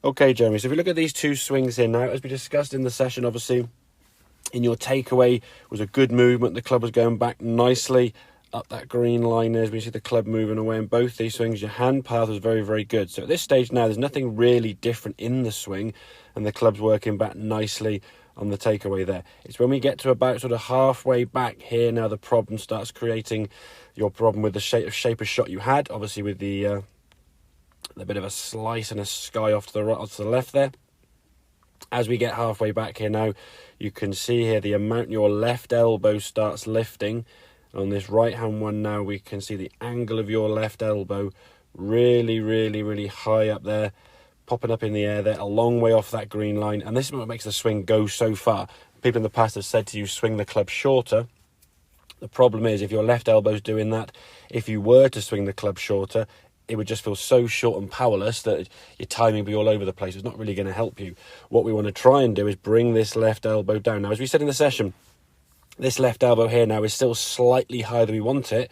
Okay, Jeremy, so if you look at these two swings here now, as we discussed in the session, obviously, in your takeaway was a good movement. The club was going back nicely up that green line as we see the club moving away in both these swings. Your hand path was very, very good. So at this stage now, there's nothing really different in the swing, and the club's working back nicely on the takeaway there. It's when we get to about sort of halfway back here now the problem starts creating your problem with the shape of shot you had, obviously with the bit of a slice and a sky off to the right, off to the left there. As we get halfway back here now, you can see here the amount your left elbow starts lifting. On this right hand one now, we can see the angle of your left elbow really, really, really high up there, popping up in the air there, a long way off that green line. And this is what makes the swing go so far. People in the past have said to you, swing the club shorter. The problem is, if your left elbow's doing that, if you were to swing the club shorter, it would just feel so short and powerless that your timing would be all over the place. It's not really going to help you. What we want to try and do is bring this left elbow down. Now, as we said in the session, this left elbow here now is still slightly higher than we want it,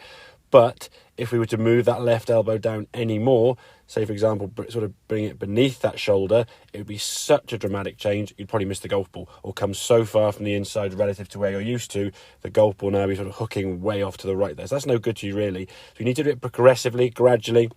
but if we were to move that left elbow down any more, say for example, sort of bring it beneath that shoulder, it would be such a dramatic change, you'd probably miss the golf ball or come so far from the inside relative to where you're used to, the golf ball now be sort of hooking way off to the right there. So that's no good to you really. So you need to do it progressively, gradually,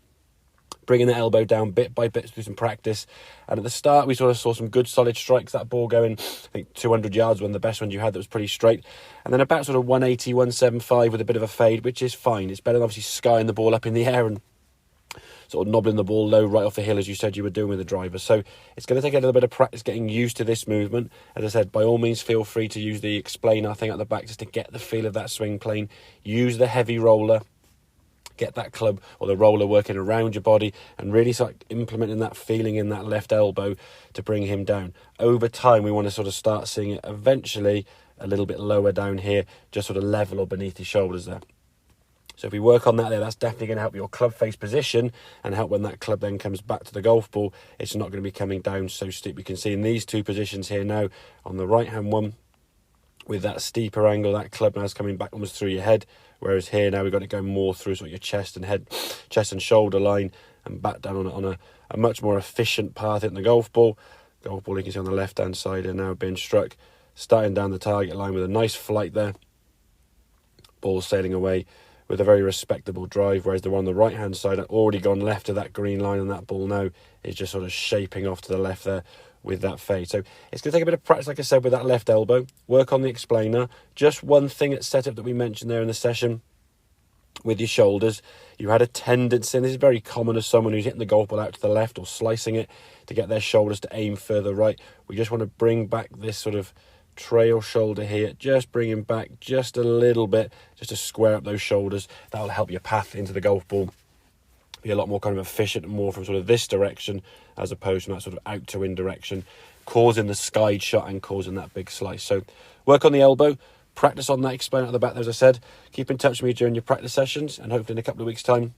bringing the elbow down bit by bit through some practice. And at the start, we sort of saw some good solid strikes. That ball going, I think 200 yards, one of the best ones you had that was pretty straight. And then about sort of 180, 175 with a bit of a fade, which is fine. It's better than obviously skying the ball up in the air and sort of knobbling the ball low right off the hill as you said you were doing with the driver. So it's going to take a little bit of practice getting used to this movement. As I said, by all means, feel free to use the explainer thing at the back just to get the feel of that swing plane. Use the heavy roller. Get that club or the roller working around your body and really start implementing that feeling in that left elbow to bring him down. Over time, we want to sort of start seeing it eventually a little bit lower down here, just sort of level or beneath his shoulders there. So if we work on that there, that's definitely going to help your club face position and help when that club then comes back to the golf ball, it's not going to be coming down so steep. You can see in these two positions here now, on the right-hand one, with that steeper angle, that club now is coming back almost through your head, whereas here now we've got to go more through sort of your chest and shoulder line and back down on a much more efficient path in the golf ball. Golf ball you can see on the left-hand side are now being struck, starting down the target line with a nice flight there. Ball sailing away with a very respectable drive, whereas the one on the right-hand side had already gone left of that green line, and that ball now is just sort of shaping off to the left there with that fade. So it's going to take a bit of practice, like I said, with that left elbow. Work on the explainer. Just one thing at setup that we mentioned there in the session with your shoulders. You had a tendency, and this is very common as someone who's hitting the golf ball out to the left or slicing it, to get their shoulders to aim further right. We just want to bring back this sort of trail shoulder here, just bring him back just a little bit, just to square up those shoulders. That'll help your path into the golf ball be a lot more kind of efficient and more from sort of this direction as opposed to that sort of out to in direction, causing the skied shot and causing that big slice. So work on the elbow, practice on that explainer at the back, as I said. Keep in touch with me during your practice sessions, and hopefully in a couple of weeks' time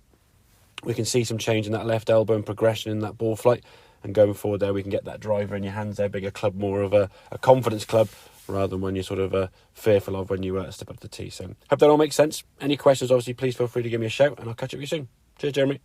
we can see some change in that left elbow and progression in that ball flight, and going forward there we can get that driver in your hands there, bigger club, more of a confidence club rather than one you're sort of fearful of when you step up to the tee. So hope that all makes sense. Any questions, obviously, please feel free to give me a shout, and I'll catch up with you soon. Cheers, Jeremy.